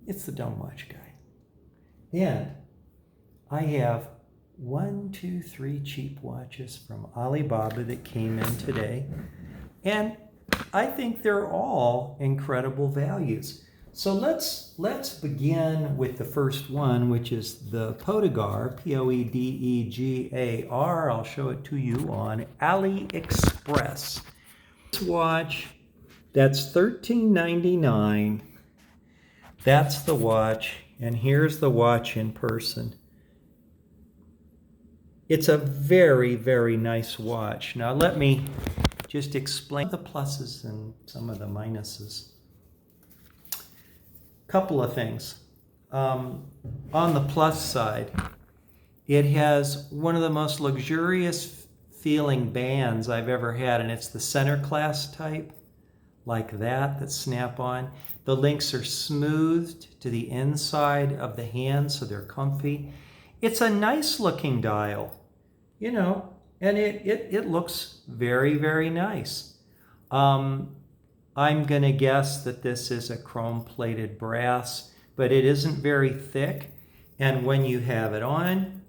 It's the dumb watch guy. And I have 1, 2, 3 cheap watches from Alibaba that came in today. And I think they're all incredible values. So let's begin with the first one, which is the Podegar, Poedegar. I'll show it to you on AliExpress. This watch, that's $13.99. That's the watch, and here's the watch in person. It's a very, very nice watch. Now let me just explain the pluses and some of the minuses. Couple of things. On the plus side, it has one of the most luxurious feeling bands I've ever had, and it's the center class type, like that snap on. The links are smoothed to the inside of the hand, so they're comfy. It's a nice looking dial, you know, and it looks very, very nice. I'm going to guess that this is a chrome-plated brass, but it isn't very thick. And when you have it on,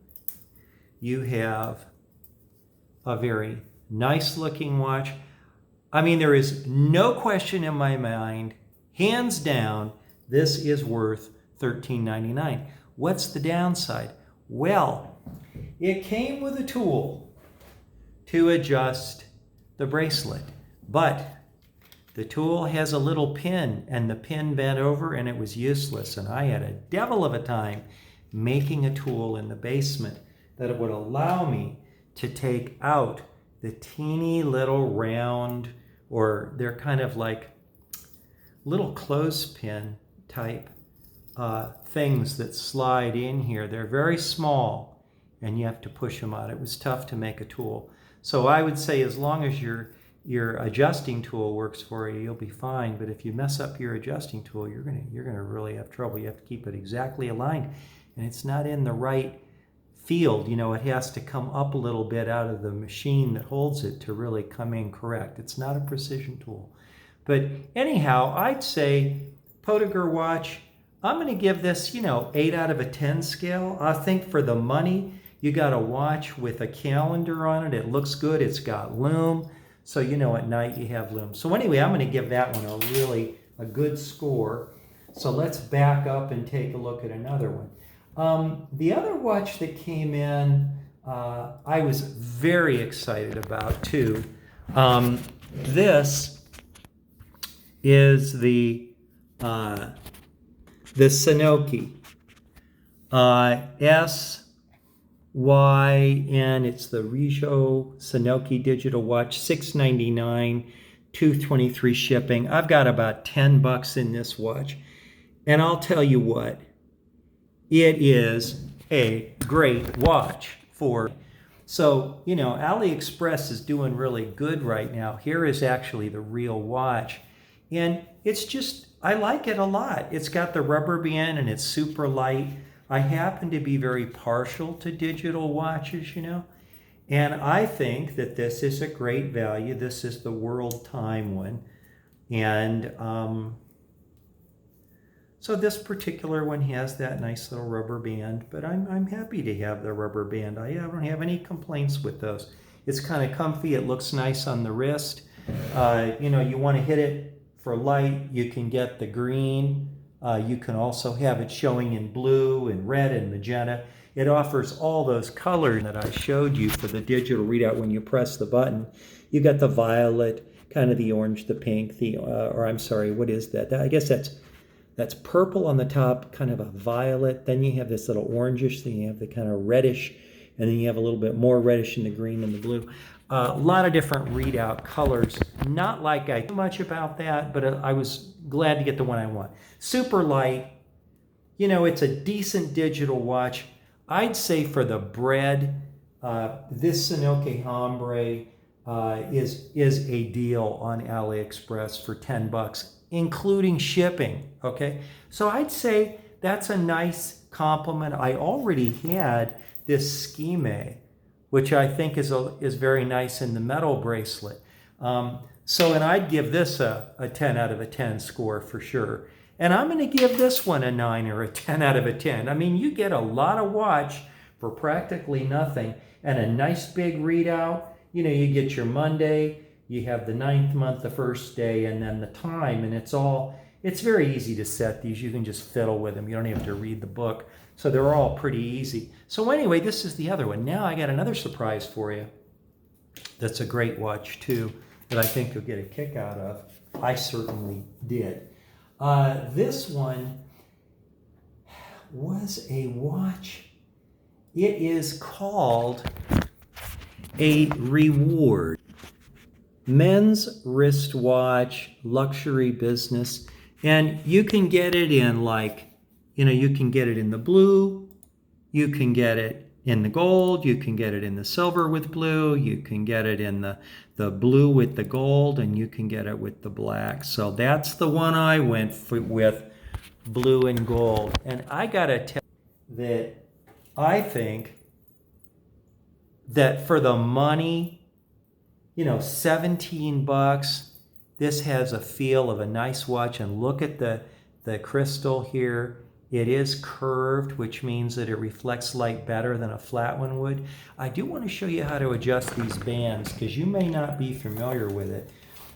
you have a very nice-looking watch. I mean, there is no question in my mind, hands down, this is worth $13.99. What's the downside? Well, it came with a tool to adjust the bracelet, but the tool has a little pin, and the pin bent over and it was useless. And I had a devil of a time making a tool in the basement that it would allow me to take out the teeny little round, or they're kind of like little clothespin type things that slide in here. They're very small and you have to push them out. It was tough to make a tool. So I would say as long as your adjusting tool works for you, you'll be fine. But if you mess up your adjusting tool, you're gonna really have trouble. You have to keep it exactly aligned, and it's not in the right field. You know, it has to come up a little bit out of the machine that holds it to really come in correct. It's not a precision tool. But anyhow, I'd say Podegar watch, I'm going to give this, 8 out of a 10 scale. I think for the money, you got a watch with a calendar on it. It looks good. It's got lume. So, at night you have lume. So anyway, I'm going to give that one a good score. So let's back up and take a look at another one. The other watch that came in, I was very excited about too. This is the Sanoki SYN. It's the Rijo Sanoki digital watch, $6.99, $2.23 shipping. I've got about $10 in this watch, and I'll tell you what, it is a great watch for. So, AliExpress is doing really good right now. Here is actually the real watch. And it's just, I like it a lot. It's got the rubber band and it's super light. I happen to be very partial to digital watches, and I think that this is a great value. This is the World Time one. And so this particular one has that nice little rubber band, but I'm happy to have the rubber band. I don't have any complaints with those. It's kind of comfy. It looks nice on the wrist. You want to hit it for light, you can get the green. You can also have it showing in blue and red and magenta. It offers all those colors that I showed you for the digital readout when you press the button. You got the violet, kind of the orange, the pink, what is that? I guess that's purple on the top, kind of a violet. Then you have this little orangish thing. You have the kind of reddish, and then you have a little bit more reddish in the green and the blue. A lot of different readout colors. Not like I knew much about that, but I was glad to get the one I want. Super light. It's a decent digital watch. I'd say for the bread, this Sanoki Hombre is a deal on AliExpress for $10, including shipping. Okay, so I'd say that's a nice compliment. I already had this Scheme, which I think is very nice in the metal bracelet. And I'd give this a 10 out of a 10 score for sure. And I'm going to give this one a 9 or a 10 out of a 10. I mean, you get a lot of watch for practically nothing and a nice big readout. You know, you get your Monday, you have the 9th month, the first day, and then the time, and it's very easy to set these. You can just fiddle with them. You don't have to read the book. So they're all pretty easy. So anyway, this is the other one. Now I got another surprise for you. That's a great watch too, that I think you'll get a kick out of. I certainly did. This one was a watch. It is called a Reward. Men's wristwatch, luxury business. And you can get it in you can get it in the blue, you can get it in the gold, you can get it in the silver with blue, you can get it in the blue with the gold, and you can get it with the black. So that's the one I went with, blue and gold. And I gotta tell you that I think that for the money, 17 bucks, this has a feel of a nice watch. And look at the crystal here. It is curved, which means that it reflects light better than a flat one would. I do want to show you how to adjust these bands because you may not be familiar with it.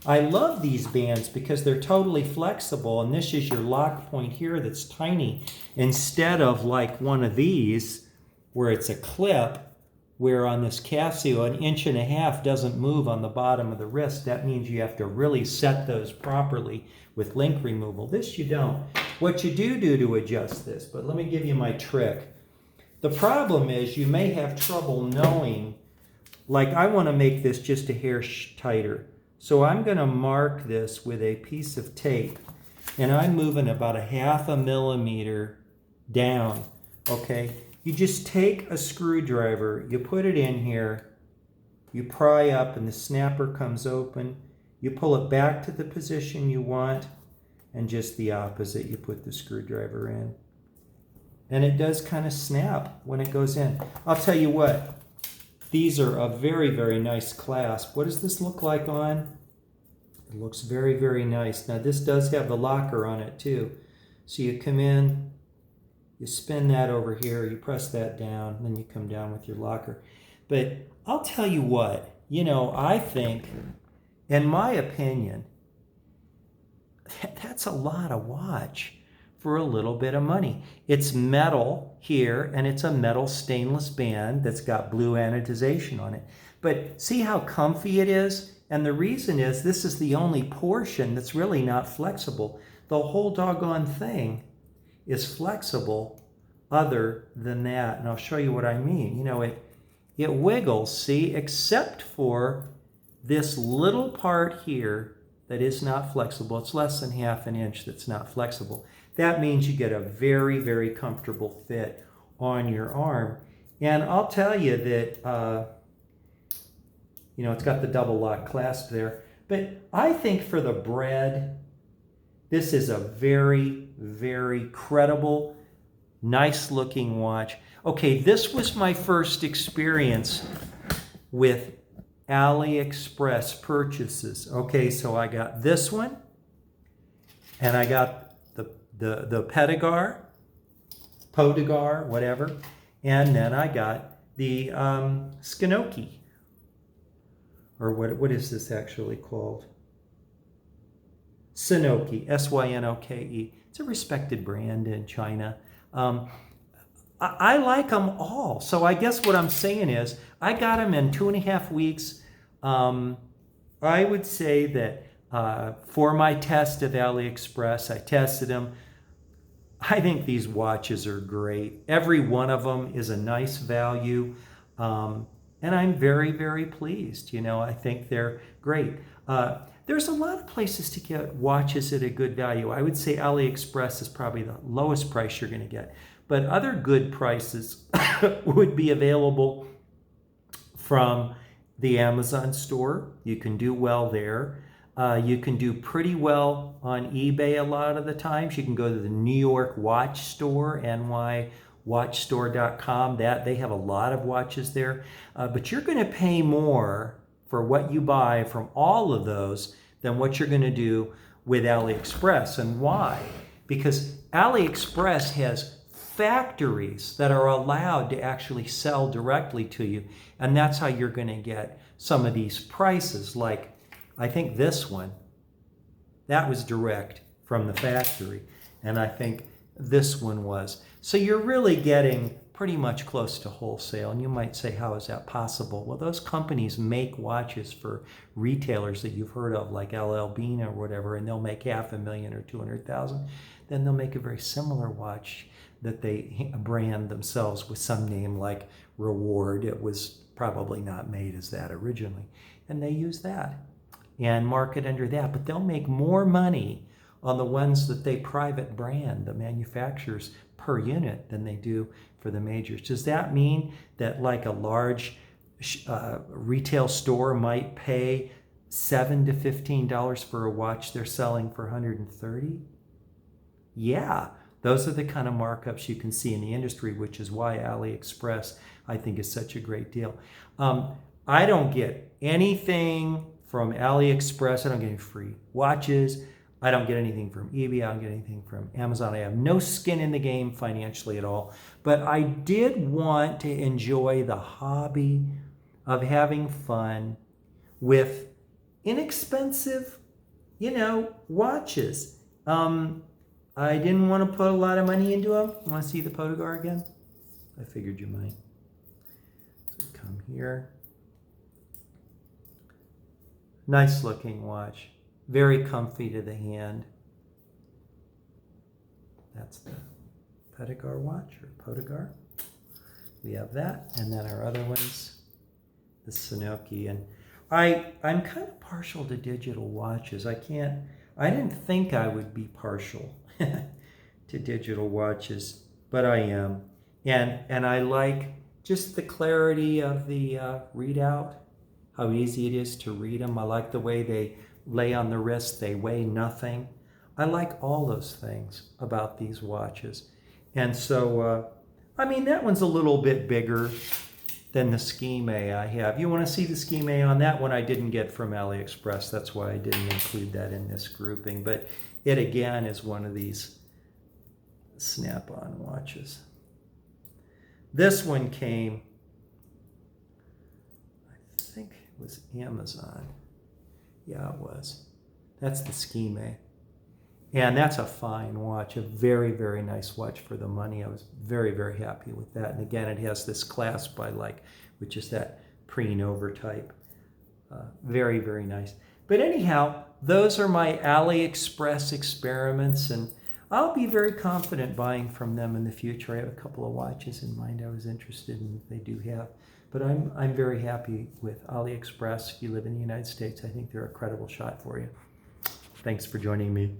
I love these bands because they're totally flexible, and this is your lock point here that's tiny, instead of like one of these where it's a clip, where on this Casio, 1.5 inches doesn't move on the bottom of the wrist. That means you have to really set those properly with link removal. This you don't. What you do to adjust this, but let me give you my trick. The problem is you may have trouble knowing, like I want to make this just a hair tighter. So I'm going to mark this with a piece of tape, and I'm moving about 0.5 millimeter down, okay? You just take a screwdriver, you put it in here, you pry up and the snapper comes open, you pull it back to the position you want, and just the opposite, you put the screwdriver in. And it does kind of snap when it goes in. I'll tell you what, these are a very, very nice clasp. What does this look like on? It looks very, very nice. Now this does have the locker on it too. So you come in, you spin that over here, you press that down, then you come down with your locker. But I'll tell you what, I think, in my opinion, that's a lot of watch for a little bit of money. It's metal here, and it's a metal stainless band that's got blue anodization on it. But see how comfy it is? And the reason is this is the only portion that's really not flexible. The whole doggone thing is flexible other than that. And I'll show you what I mean. It wiggles, see, except for this little part here that is not flexible. It's less than 0.5 inch that's not flexible. That means you get a very, very comfortable fit on your arm. And I'll tell you that, it's got the double lock clasp there. But I think for the bread, this is a very, very credible, nice looking watch. Okay, this was my first experience with AliExpress purchases. Okay, so I got this one, and I got the Podigar, whatever, and then I got the Skinoki, or what is this actually called? Synoke, S-Y-N-O-K-E. It's a respected brand in China. I like them all. So I guess what I'm saying is I got them in 2.5 weeks. I would say that for my test of AliExpress, I tested them. I think these watches are great. Every one of them is a nice value. And I'm very, very pleased. I think they're great. There's a lot of places to get watches at a good value. I would say AliExpress is probably the lowest price you're going to get. But other good prices would be available from the Amazon store. You can do well there. You can do pretty well on eBay a lot of the times. You can go to the New York Watch Store, nywatchstore.com. They have a lot of watches there. But you're going to pay more for what you buy from all of those than what you're going to do with AliExpress. And why? because AliExpress has factories that are allowed to actually sell directly to you. And that's how you're going to get some of these prices. Like, I think this one, that was direct from the factory. And I think this one was. So you're really getting pretty much close to wholesale. And you might say, how is that possible? Well, those companies make watches for retailers that you've heard of, like LL Bean or whatever, and they'll make $500,000 or $200,000. Then they'll make a very similar watch that they brand themselves with some name like Reward. It was probably not made as that originally. And they use that and market under that. But they'll make more money on the ones that they private brand, the manufacturers, per unit than they do for the majors. Does that mean that like a large retail store might pay $7 to $15 for a watch they're selling for $130? Yeah, those are the kind of markups you can see in the industry, which is why AliExpress, I think, is such a great deal. I don't get anything from AliExpress. I don't get any free watches. I don't get anything from eBay. I don't get anything from Amazon. I have no skin in the game financially at all. But I did want to enjoy the hobby of having fun with inexpensive, watches. I didn't want to put a lot of money into them. Want to see the Podagar again? I figured you might. So come here. Nice looking watch. Very comfy to the hand. That's the Podagar watch, or Podagar. We have that. And then our other ones, the Sunoki. And I'm kind of partial to digital watches. I didn't think I would be partial to digital watches, but I am. And I like just the clarity of the readout, how easy it is to read them. I like the way they lay on the wrist, they weigh nothing. I like all those things about these watches. And so, that one's a little bit bigger than the Scheme A I have. You want to see the Scheme A on that one? I didn't get from AliExpress. That's why I didn't include that in this grouping. But it, again, is one of these snap-on watches. This one came, I think it was Amazon. Yeah, it was. That's the Scheme A. And that's a fine watch, a very, very nice watch for the money. I was very, very happy with that. And again, it has this clasp which is that pre-Nova type. Very, very nice. But anyhow, those are my AliExpress experiments, and I'll be very confident buying from them in the future. I have a couple of watches in mind I was interested in, they do have. But I'm very happy with AliExpress. If you live in the United States, I think they're a credible shot for you. Thanks for joining me.